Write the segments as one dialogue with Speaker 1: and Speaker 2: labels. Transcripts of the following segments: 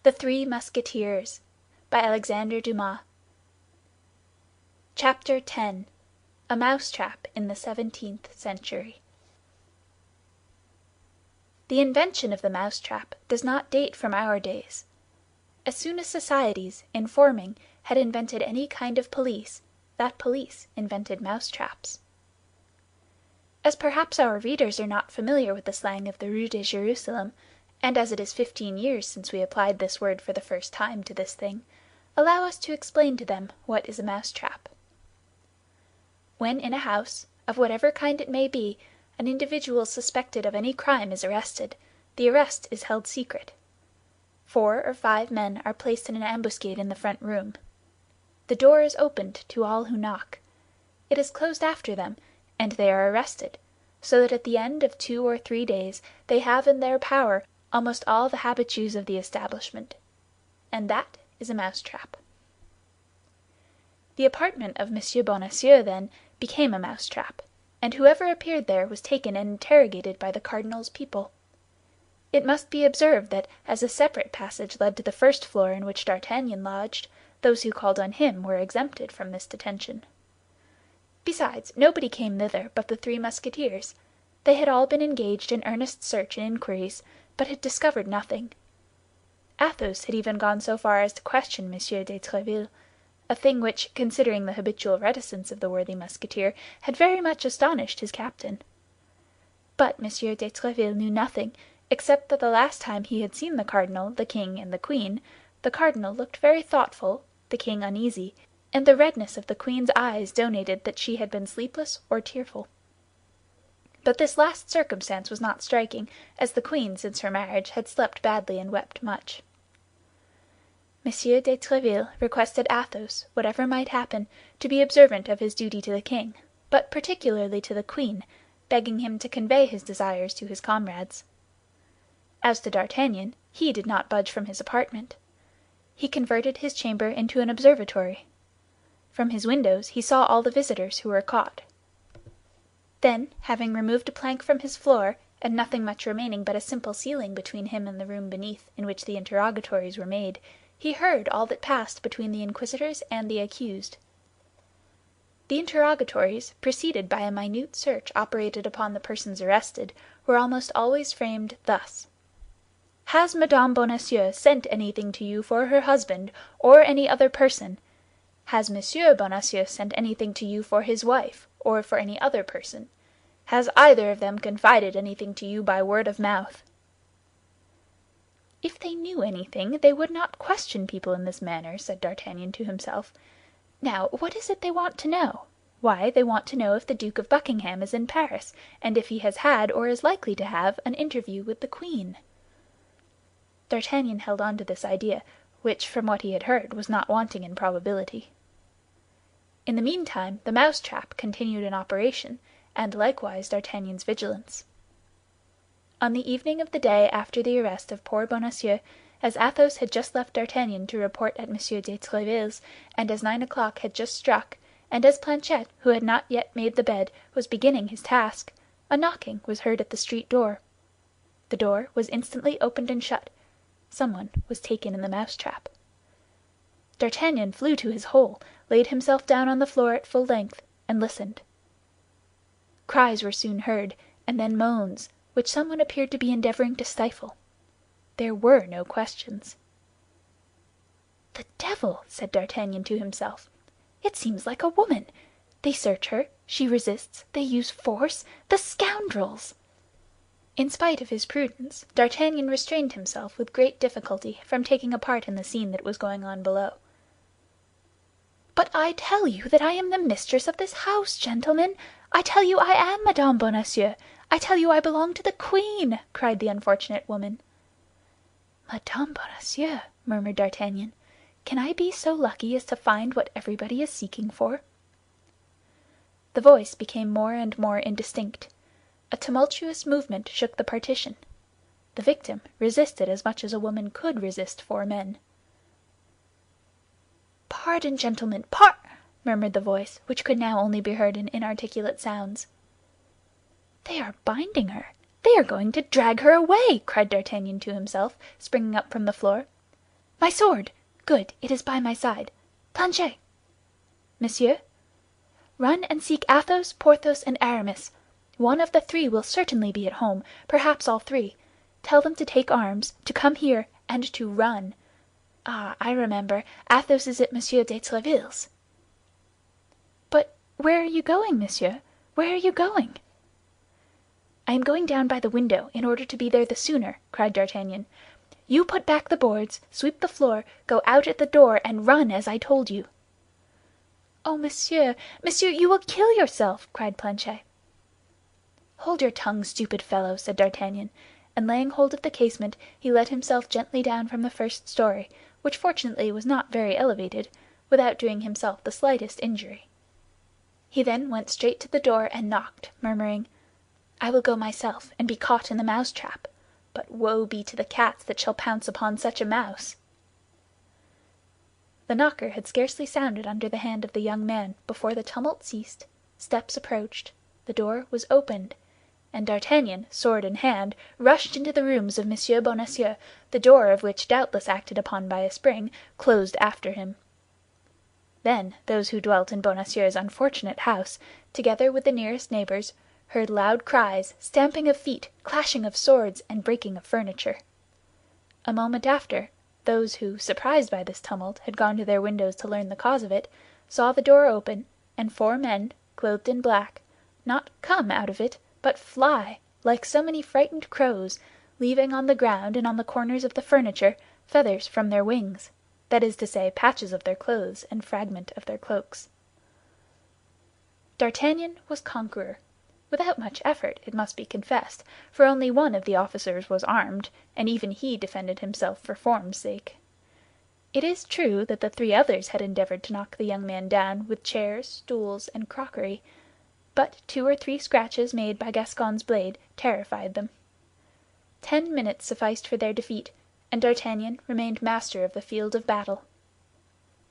Speaker 1: The Three Musketeers by Alexandre Dumas. Chapter 10. A Mousetrap in the 17th Century. The invention of the mousetrap does not date from our days. As soon as societies, in forming, had invented any kind of police, that police invented mousetraps. As perhaps our readers are not familiar with the slang of the Rue de Jerusalem, and as it is 15 years since we applied this word for the first time to this thing, allow us to explain to them what is a mousetrap. When in a house, of whatever kind it may be, an individual suspected of any crime is arrested, the arrest is held secret. 4 or 5 men are placed in an ambuscade in the front room. The door is opened to all who knock. It is closed after them, and they are arrested, so that at the end of 2 or 3 days they have in their power almost all the habitués of the establishment. And that is a mousetrap. The apartment of M. Bonacieux, then, became a mousetrap, and whoever appeared there was taken and interrogated by the cardinal's people. It must be observed that as a separate passage led to the first floor in which D'Artagnan lodged, those who called on him were exempted from this detention. Besides, nobody came thither but the Three Musketeers. They had all been engaged in earnest search and inquiries, but had discovered nothing. Athos had even gone so far as to question M. de Tréville, a thing which, considering the habitual reticence of the worthy Musketeer, had very much astonished his captain. But M. de Tréville knew nothing, except that the last time he had seen the cardinal, the king, and the queen, the cardinal looked very thoughtful, the king uneasy, and the redness of the queen's eyes denoted that she had been sleepless or tearful. But this last circumstance was not striking, as the queen, since her marriage, had slept badly and wept much. M. de Tréville requested Athos, whatever might happen, to be observant of his duty to the king, but particularly to the queen, begging him to convey his desires to his comrades. As to D'Artagnan, he did not budge from his apartment. He converted his chamber into an observatory. From his windows he saw all the visitors who were caught. Then, having removed a plank from his floor, and nothing much remaining but a simple ceiling between him and the room beneath in which the interrogatories were made, he heard all that passed between the inquisitors and the accused. The interrogatories, preceded by a minute search operated upon the persons arrested, were almost always framed thus: "Has Madame Bonacieux sent anything to you for her husband or any other person? Has Monsieur Bonacieux sent anything to you for his wife or for any other person? Has either of them confided anything to you by word of mouth?" "If they knew anything, they would not question people in this manner," said D'Artagnan to himself. "Now, what is it they want to know? Why, they want to know if the Duke of Buckingham is in Paris, and if he has had, or is likely to have, an interview with the queen." D'Artagnan held on to this idea, which, from what he had heard, was not wanting in probability. In the meantime, the mousetrap continued in operation, and likewise D'Artagnan's vigilance. On the evening of the day after the arrest of poor Bonacieux, as Athos had just left D'Artagnan to report at M. de Tréville's, and as 9 o'clock had just struck, and as Planchet, who had not yet made the bed, was beginning his task, a knocking was heard at the street door. The door was instantly opened and shut. Someone was taken in the mousetrap. D'Artagnan flew to his hole, laid himself down on the floor at full length, and listened. Cries were soon heard, and then moans, which someone appeared to be endeavoring to stifle. There were no questions. "The devil!" said D'Artagnan to himself. "It seems like a woman. They search her, she resists, they use force. The scoundrels!" In spite of his prudence, D'Artagnan restrained himself with great difficulty from taking a part in the scene that was going on below. "But I tell you that I am the mistress of this house, gentlemen. I tell you I am Madame Bonacieux. I tell you I belong to the queen!" cried the unfortunate woman. "Madame Bonacieux," murmured D'Artagnan. "Can I be so lucky as to find what everybody is seeking for?" The voice became more and more indistinct. A tumultuous movement shook the partition. The victim resisted as much as a woman could resist 4 men. "Pardon, gentlemen, murmured the voice, which could now only be heard in inarticulate sounds. "They are binding her! They are going to drag her away!" cried D'Artagnan to himself, springing up from the floor. My sword! Good, it is by my side. Planchet!" "Monsieur?" "Run and seek Athos, Porthos, and Aramis. One of the three will certainly be at home, perhaps all three. Tell them to take arms, to come here, and to run. Ah, I remember, Athos is at Monsieur de Tréville's." "But where are you going, monsieur? Where are you going?" "I am going down by the window, in order to be there the sooner," cried D'Artagnan. "You put back the boards, sweep the floor, go out at the door, and run as I told you." "Oh, monsieur, monsieur, you will kill yourself!" cried Planchet. "Hold your tongue, stupid fellow," said D'Artagnan; and laying hold of the casement, he let himself gently down from the first story, which fortunately was not very elevated, without doing himself the slightest injury. He then went straight to the door and knocked, murmuring, "I will go myself and be caught in the mousetrap. But woe be to the cats that shall pounce upon such a mouse!" The knocker had scarcely sounded under the hand of the young man before the tumult ceased, steps approached, the door was opened, and D'Artagnan, sword in hand, rushed into the rooms of M. Bonacieux, the door of which, doubtless acted upon by a spring, closed after him. Then those who dwelt in Bonacieux's unfortunate house, together with the nearest neighbors, heard loud cries, stamping of feet, clashing of swords, and breaking of furniture. A moment after, those who, surprised by this tumult, had gone to their windows to learn the cause of it, saw the door open, and four men, clothed in black, not come out of it, but fly, like so many frightened crows, leaving on the ground and on the corners of the furniture feathers from their wings, that is to say, patches of their clothes and fragments of their cloaks. D'Artagnan was conqueror. Without much effort, it must be confessed, for only one of the officers was armed, and even he defended himself for form's sake. It is true that the three others had endeavored to knock the young man down with chairs, stools, and crockery, but 2 or 3 scratches made by Gascon's blade terrified them. 10 minutes sufficed for their defeat, and D'Artagnan remained master of the field of battle.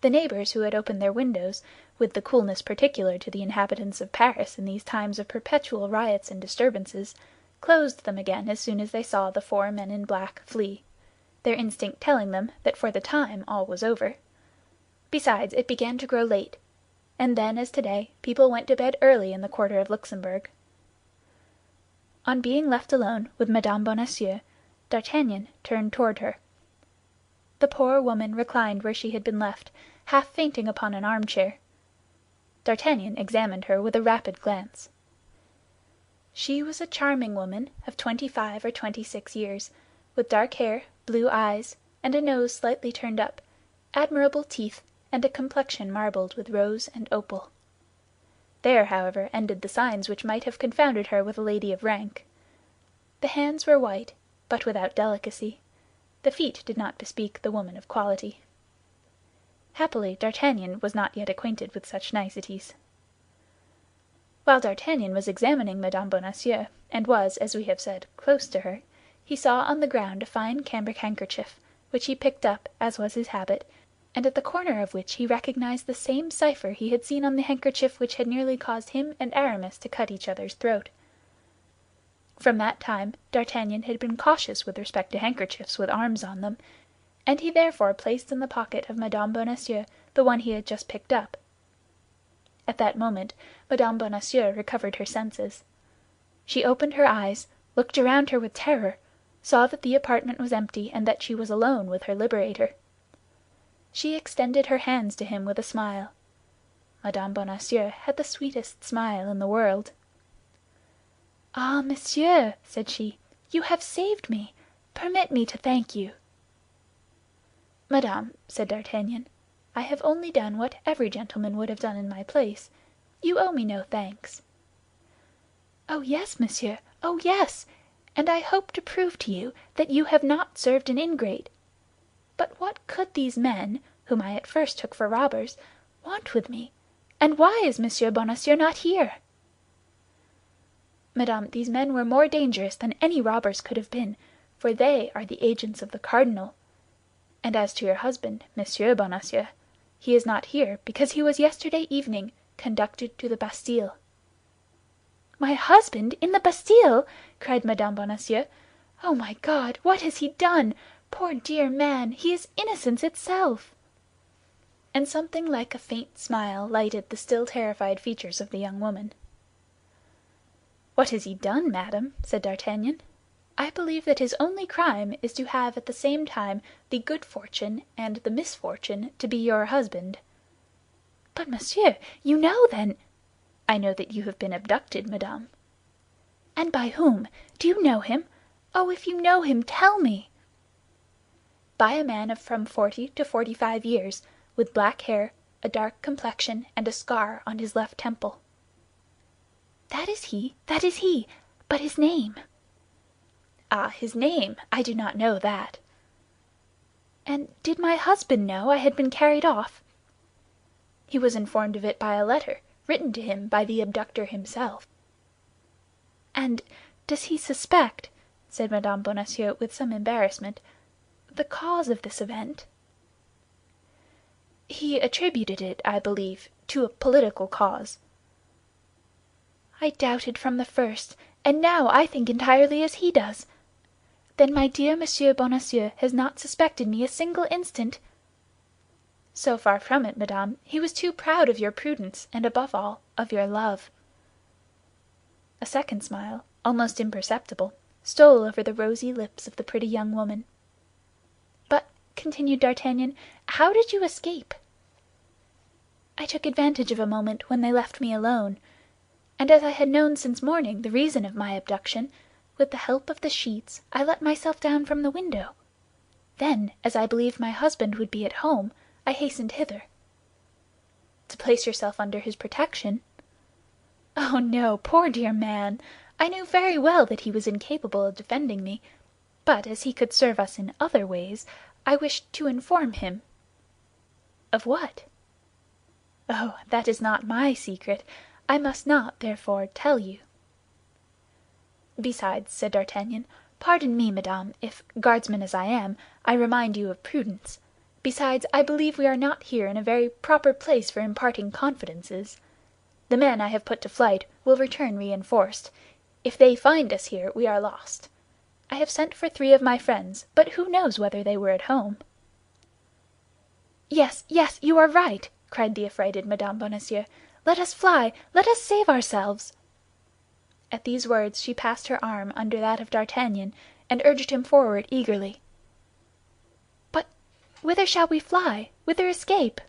Speaker 1: The neighbors who had opened their windows, with the coolness particular to the inhabitants of Paris in these times of perpetual riots and disturbances, closed them again as soon as they saw the 4 men in black flee, their instinct telling them that for the time all was over. Besides, it began to grow late, and then, as today, people went to bed early in the quarter of Luxembourg. On being left alone with Mme. Bonacieux, D'Artagnan turned toward her. The poor woman reclined where she had been left, half fainting upon an armchair. D'Artagnan examined her with a rapid glance. She was a charming woman of 25 or 26 years, with dark hair, blue eyes, and a nose slightly turned up, admirable teeth, and a complexion marbled with rose and opal. There, however, ended the signs which might have confounded her with a lady of rank. The hands were white, but without delicacy. The feet did not bespeak the woman of quality. Happily, D'Artagnan was not yet acquainted with such niceties. While D'Artagnan was examining Mme. Bonacieux, and was, as we have said, close to her, he saw on the ground a fine cambric handkerchief, which he picked up, as was his habit, and at the corner of which he recognized the same cipher he had seen on the handkerchief which had nearly caused him and Aramis to cut each other's throat. From that time D'Artagnan had been cautious with respect to handkerchiefs with arms on them, and he therefore placed in the pocket of Mme. Bonacieux the one he had just picked up. At that moment Mme. Bonacieux recovered her senses. She opened her eyes, looked around her with terror, saw that the apartment was empty and that she was alone with her liberator. She extended her hands to him with a smile. Mme. Bonacieux had the sweetest smile in the world. "Ah, monsieur," said she, "you have saved me. Permit me to thank you." "Madame," said D'Artagnan, "I have only done what every gentleman would have done in my place. You owe me no thanks." "Oh, yes, monsieur, oh, yes! And I hope to prove to you that you have not served an ingrate. But what could these men, whom I at first took for robbers, want with me? And why is Monsieur Bonacieux not here?" "Madame, these men were more dangerous than any robbers could have been, for they are the agents of the cardinal. And as to your husband, Monsieur Bonacieux, he is not here because he was yesterday evening conducted to the Bastille." "My husband in the Bastille!" cried Mme. Bonacieux. "Oh, my God, what has he done? Poor dear man, he is innocence itself!" And something like a faint smile lighted the still terrified features of the young woman. "What has he done, madame?" said D'Artagnan. "I believe that his only crime is to have at the same time the good fortune and the misfortune to be your husband." "But, monsieur, you know, then—" "I know that you have been abducted, madame." "And by whom? Do you know him? Oh, if you know him, tell me!" "By a man of from 40 to 45 years, with black hair, a dark complexion, and a scar on his left temple." "That is he, that is he! But his name?" "Ah, his name, I do not know that." "And did my husband know I had been carried off?" "He was informed of it by a letter, written to him by the abductor himself." "And does he suspect," said Mme. Bonacieux with some embarrassment, "the cause of this event?" "He attributed it, I believe, to a political cause." "I doubted from the first, and now I think entirely as he does. Then my dear Monsieur Bonacieux has not suspected me a single instant?" "So far from it, madame, he was too proud of your prudence, and above all, of your love." A second smile, almost imperceptible, stole over the rosy lips of the pretty young woman. "But," continued D'Artagnan, "how did you escape?" "I took advantage of a moment when they left me alone, and as I had known since morning the reason of my abduction, with the help of the sheets I let myself down from the window. Then, as I believed my husband would be at home, I hastened hither." "To place yourself under his protection?" "Oh, no, poor dear man! I knew very well that he was incapable of defending me; but as he could serve us in other ways, I wished to inform him." "Of what?" "Oh, that is not my secret. I must not, therefore, tell you." "Besides," said D'Artagnan, "pardon me, madame, if, guardsman as I am, I remind you of prudence. Besides, I believe we are not here in a very proper place for imparting confidences. The men I have put to flight will return reinforced. If they find us here, we are lost. I have sent for 3 of my friends, but who knows whether they were at home?" "Yes, yes, you are right!" cried the affrighted Mme. Bonacieux. "Let us fly! Let us save ourselves!" At these words she passed her arm under that of D'Artagnan, and urged him forward eagerly. "But whither shall we fly? Whither escape?"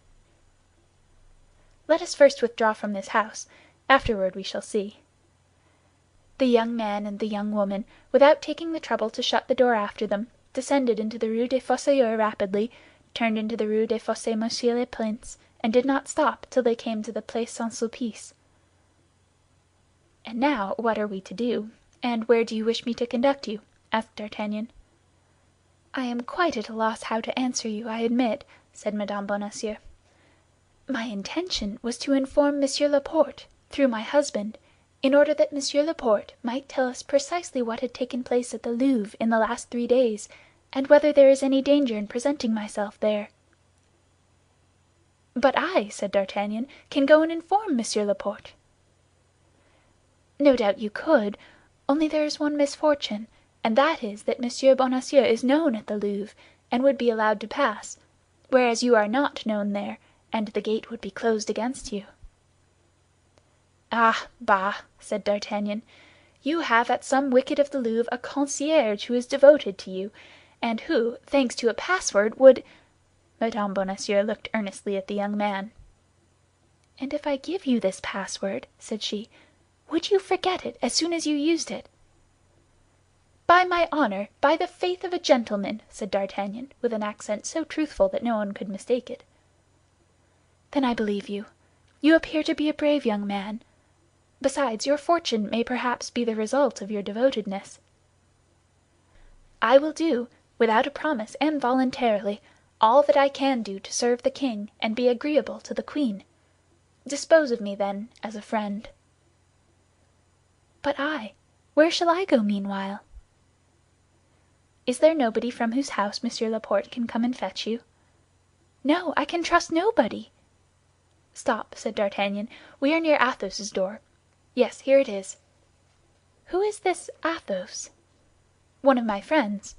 Speaker 1: "Let us first withdraw from this house; afterward we shall see." The young man and the young woman, without taking the trouble to shut the door after them, descended into the Rue des Fossoyeurs rapidly, turned into the Rue des Fossés Monsieur le Prince, and did not stop till they came to the Place Saint Sulpice. "And now what are we to do, and where do you wish me to conduct you?" asked D'Artagnan. "I am quite at a loss how to answer you, I admit," said Mme. Bonacieux. "My intention was to inform Monsieur Laporte, through my husband, in order that Monsieur Laporte might tell us precisely what had taken place at the Louvre in the last 3 days, and whether there is any danger in presenting myself there." "But I," said D'Artagnan, "can go and inform Monsieur Laporte." "No doubt you could, only there is one misfortune, and that is that Monsieur Bonacieux is known at the Louvre, and would be allowed to pass, whereas you are not known there, and the gate would be closed against you." "Ah, bah!" said D'Artagnan, "you have at some wicket of the Louvre a concierge who is devoted to you, and who, thanks to a password, would—" Mme. Bonacieux looked earnestly at the young man. "And if I give you this password," said she, "would you forget it as soon as you used it?" "By my honor, by the faith of a gentleman," said D'Artagnan, with an accent so truthful that no one could mistake it. "Then I believe you. You appear to be a brave young man. Besides, your fortune may perhaps be the result of your devotedness." "I will do, without a promise and voluntarily, all that I can do to serve the king and be agreeable to the queen. Dispose of me, then, as a friend." "But where shall I go meanwhile?" "Is there nobody from whose house Monsieur Laporte can come and fetch you?" "No, I can trust nobody." "Stop," said D'Artagnan, "we are near Athos's door. Yes, here it is." "Who is this Athos?" "One of my friends."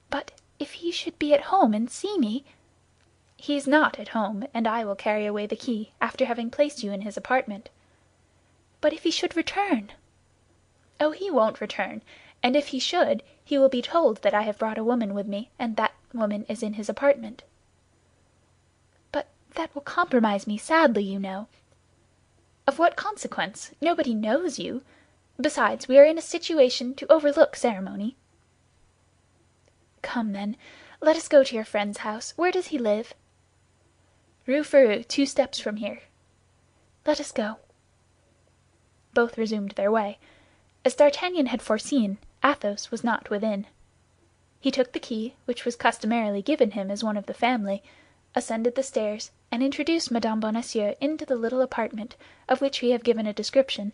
Speaker 1: "But if he should be at home and see me—" "He's not at home, and I will carry away the key, after having placed you in his apartment." "But if he should return?" "Oh, he won't return; and if he should, he will be told that I have brought a woman with me, and that woman is in his apartment." "But that will compromise me sadly, you know." "Of what consequence? Nobody knows you. Besides, we are in a situation to overlook ceremony." "Come, then, let us go to your friend's house. Where does he live?" "Rue Férou, 2 steps from here." "Let us go." Both resumed their way. As D'Artagnan had foreseen, Athos was not within. He took the key, which was customarily given him as one of the family, ascended the stairs, and introduced Mme. Bonacieux into the little apartment of which we have given a description.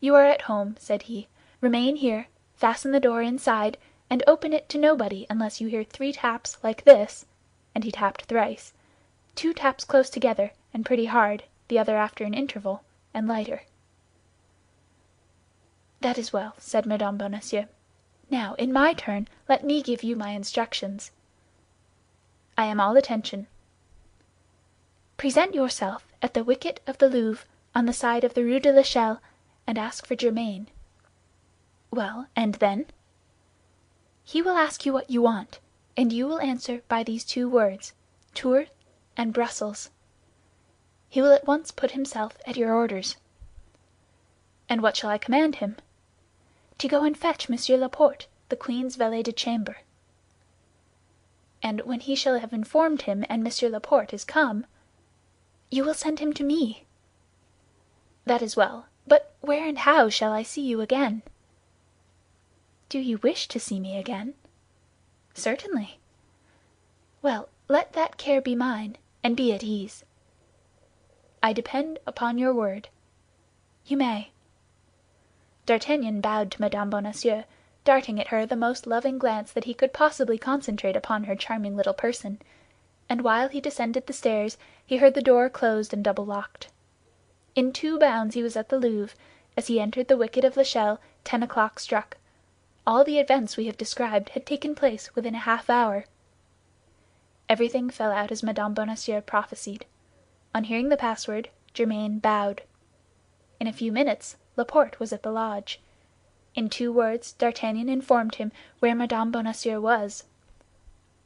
Speaker 1: "You are at home," said he. "Remain here, fasten the door inside, and open it to nobody unless you hear 3 taps like this," and he tapped thrice, 2 taps close together and pretty hard, the other after an interval, and lighter. "That is well," said Mme. Bonacieux. "Now, in my turn, let me give you my instructions." "I am all attention." "Present yourself at the wicket of the Louvre, on the side of the Rue de l'Echelle, and ask for Germain." "Well, and then?" "He will ask you what you want, and you will answer by these 2 words, 'Tours' and 'Brussels.' He will at once put himself at your orders." "And what shall I command him?" "To go and fetch Monsieur Laporte, the queen's valet de chambre." "And when he shall have informed him and Monsieur Laporte is come—" "You will send him to me." "That is well; but where and how shall I see you again?" "Do you wish to see me again?" "Certainly." "Well, let that care be mine, and be at ease." "I depend upon your word." "You may." D'Artagnan bowed to Mme. Bonacieux, darting at her the most loving glance that he could possibly concentrate upon her charming little person; and while he descended the stairs, he heard the door closed and double locked. In 2 bounds he was at the Louvre. As he entered the wicket of l'Echelle, 10 o'clock struck. All the events we have described had taken place within a half hour. Everything fell out as Mme. Bonacieux prophesied. On hearing the password, Germain bowed. In a few minutes, Laporte was at the lodge. In 2 words, D'Artagnan informed him where Mme. Bonacieux was.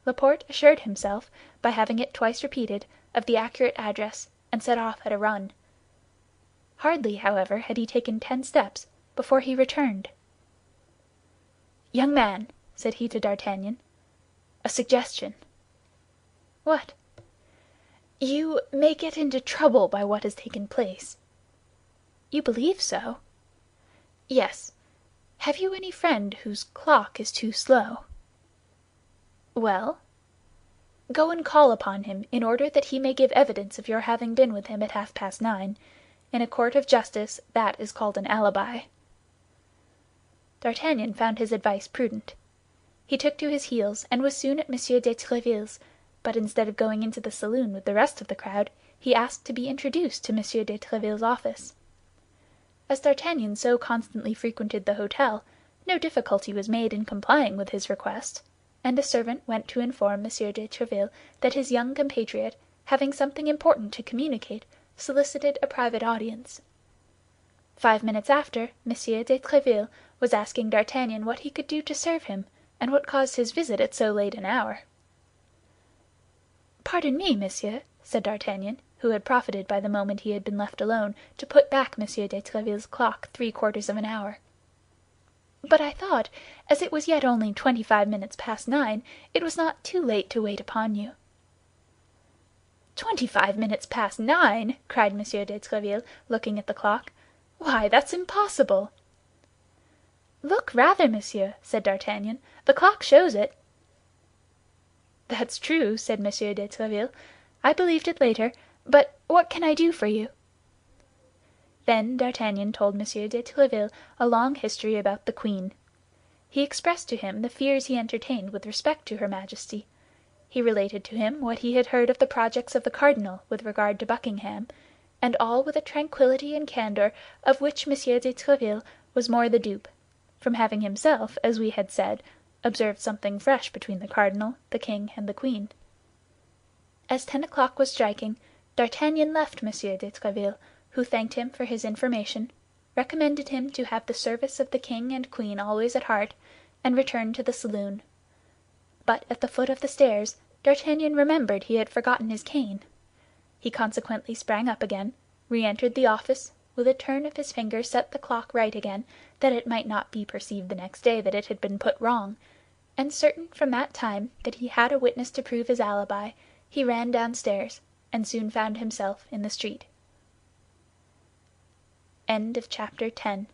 Speaker 1: Laporte assured himself, by having it twice repeated, of the accurate address, and set off at a run. Hardly, however, had he taken 10 steps before he returned. "Young man," said he to D'Artagnan, "a suggestion." "What?" "You may get into trouble by what has taken place." "You believe so?" "Yes. Have you any friend whose clock is too slow?" "Well?" "Go and call upon him in order that he may give evidence of your having been with him at half past 9. In a court of justice, that is called an alibi." D'Artagnan found his advice prudent. He took to his heels and was soon at M. de Tréville's; but instead of going into the saloon with the rest of the crowd, he asked to be introduced to M. de Tréville's office. As D'Artagnan so constantly frequented the hôtel, no difficulty was made in complying with his request, and a servant went to inform M. de Tréville that his young compatriot, having something important to communicate, solicited a private audience. 5 minutes after, M. de Tréville was asking D'Artagnan what he could do to serve him, and what caused his visit at so late an hour. "Pardon me, monsieur," said D'Artagnan, who had profited by the moment he had been left alone to put back M. de Tréville's clock 3/4 of an hour, "but I thought, as it was yet only 25 minutes past 9, it was not too late to wait upon you." "25 minutes past 9!" cried M. de Tréville, looking at the clock. "Why, that's impossible." "Look rather, monsieur," said D'Artagnan; "the clock shows it." "That's true," said M. de Tréville. "I believed it later; but what can I do for you?" Then D'Artagnan told M. de Tréville a long history about the queen. He expressed to him the fears he entertained with respect to her Majesty. He related to him what he had heard of the projects of the cardinal with regard to Buckingham, and all with a tranquillity and candor of which M. de Tréville was more the dupe, from having himself, as we had said, observed something fresh between the cardinal, the king, and the queen. As 10 o'clock was striking, D'Artagnan left M. de Tréville, who thanked him for his information, recommended him to have the service of the king and queen always at heart, and returned to the saloon. But at the foot of the stairs D'Artagnan remembered he had forgotten his cane. He consequently sprang up again, re-entered the office, with a turn of his finger set the clock right again, that it might not be perceived the next day that it had been put wrong, and certain from that time that he had a witness to prove his alibi, he ran downstairs, and soon found himself in the street. Chapter 11.